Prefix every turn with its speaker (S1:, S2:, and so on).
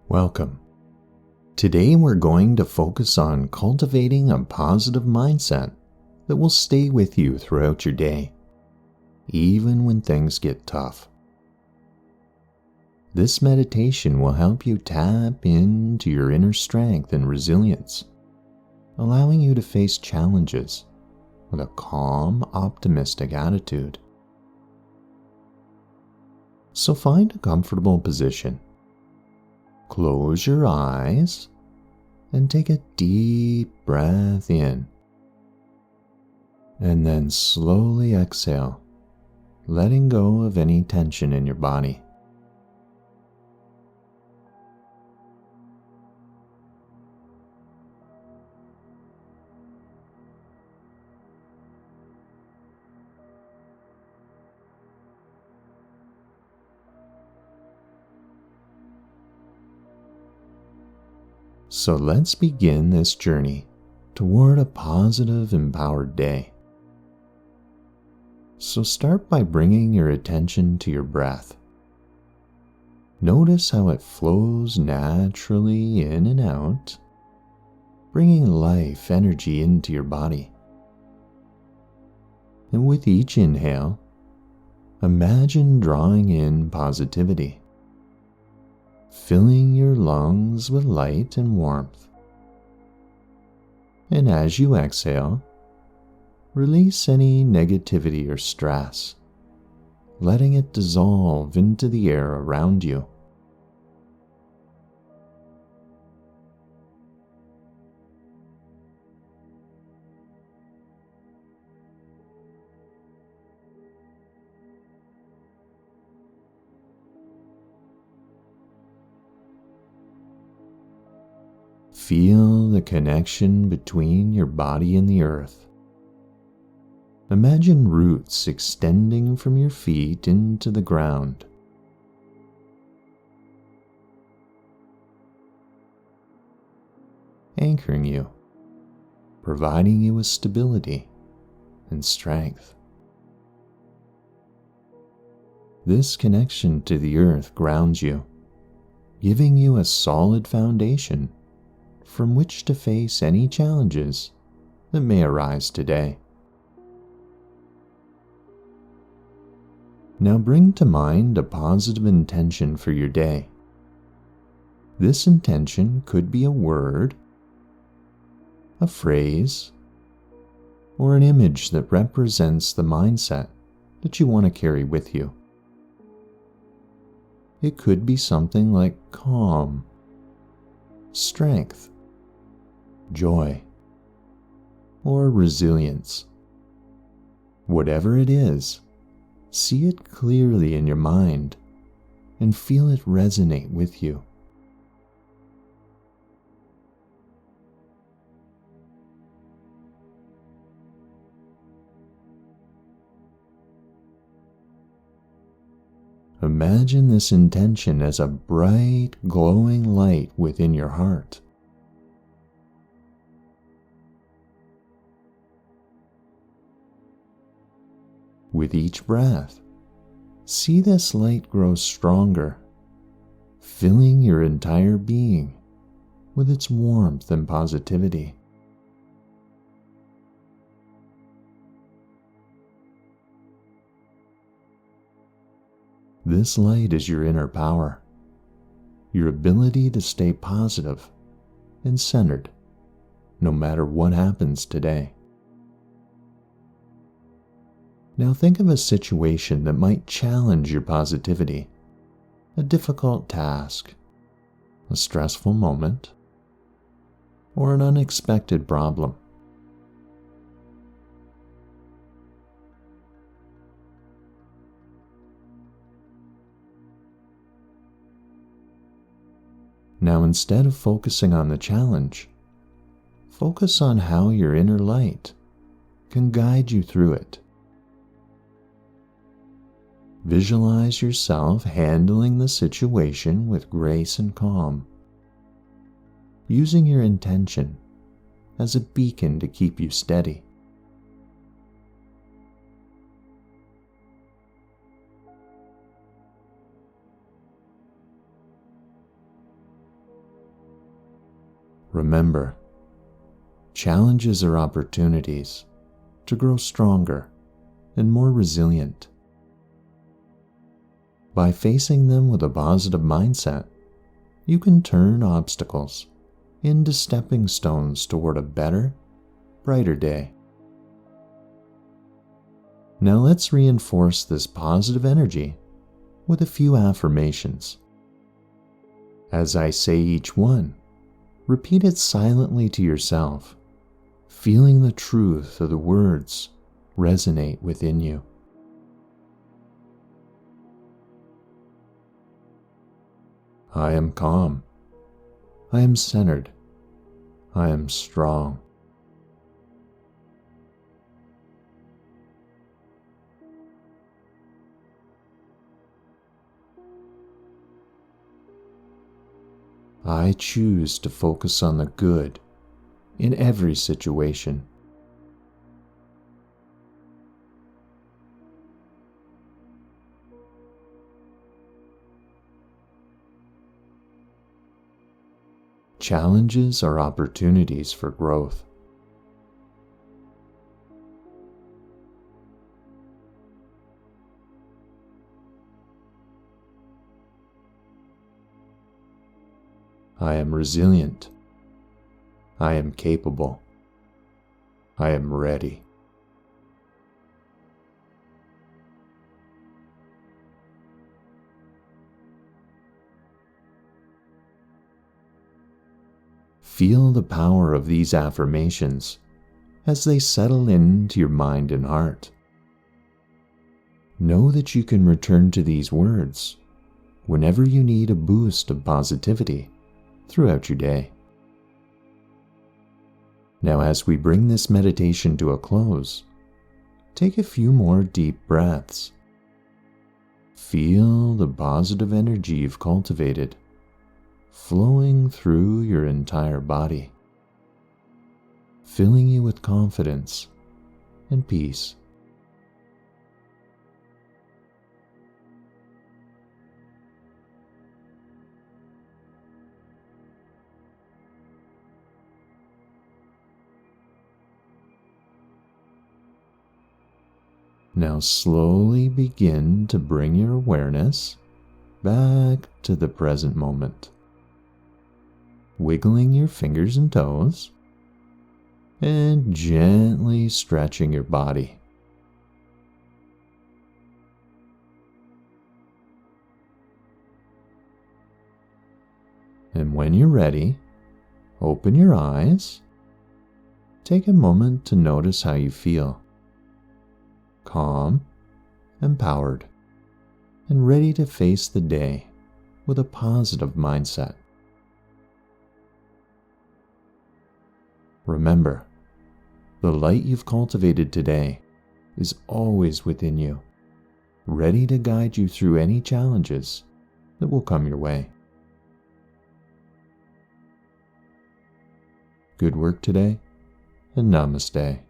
S1: Welcome. Today we're going to focus on cultivating a positive mindset that will stay with you throughout your day, even when things get tough. This meditation will help you tap into your inner strength and resilience, allowing you to face challenges with a calm, optimistic attitude. So find a comfortable position. Close your eyes and take a deep breath in. And then slowly exhale, letting go of any tension in your body. So let's begin this journey toward a positive, empowered day. So start by bringing your attention to your breath. Notice how it flows naturally in and out, bringing life, energy into your body. And with each inhale, imagine drawing in positivity, filling your lungs with light and warmth. And as you exhale, release any negativity or stress, letting it dissolve into the air around you. Feel the connection between your body and the earth. Imagine roots extending from your feet into the ground. Anchoring you, providing you with stability and strength. This connection to the earth grounds you, giving you a solid foundation from which to face any challenges that may arise today. Now bring to mind a positive intention for your day. This intention could be a word, a phrase, or an image that represents the mindset that you want to carry with you. It could be something like calm, strength, joy, or resilience. Whatever it is, see it clearly in your mind and feel it resonate with you. Imagine this intention as a bright, glowing light within your heart. With each breath, see this light grow stronger, filling your entire being with its warmth and positivity. This light is your inner power, your ability to stay positive and centered no matter what happens today. Now think of a situation that might challenge your positivity, a difficult task, a stressful moment, or an unexpected problem. Now instead of focusing on the challenge, focus on how your inner light can guide you through it. Visualize yourself handling the situation with grace and calm, using your intention as a beacon to keep you steady. Remember, challenges are opportunities to grow stronger and more resilient. By facing them with a positive mindset, you can turn obstacles into stepping stones toward a better, brighter day. Now let's reinforce this positive energy with a few affirmations. As I say each one, repeat it silently to yourself, feeling the truth of the words resonate within you. I am calm. I am centered. I am strong. I choose to focus on the good in every situation. Challenges are opportunities for growth. I am resilient. I am capable. I am ready. Feel the power of these affirmations as they settle into your mind and heart. Know that you can return to these words whenever you need a boost of positivity throughout your day. Now, as we bring this meditation to a close, take a few more deep breaths. Feel the positive energy you've cultivated flowing through your entire body, filling you with confidence and peace. Now slowly begin to bring your awareness back to the present moment, wiggling your fingers and toes and gently stretching your body. And when you're ready, open your eyes. Take a moment to notice how you feel. Calm, empowered, and ready to face the day with a positive mindset. Remember, the light you've cultivated today is always within you, ready to guide you through any challenges that will come your way. Good work today, and namaste.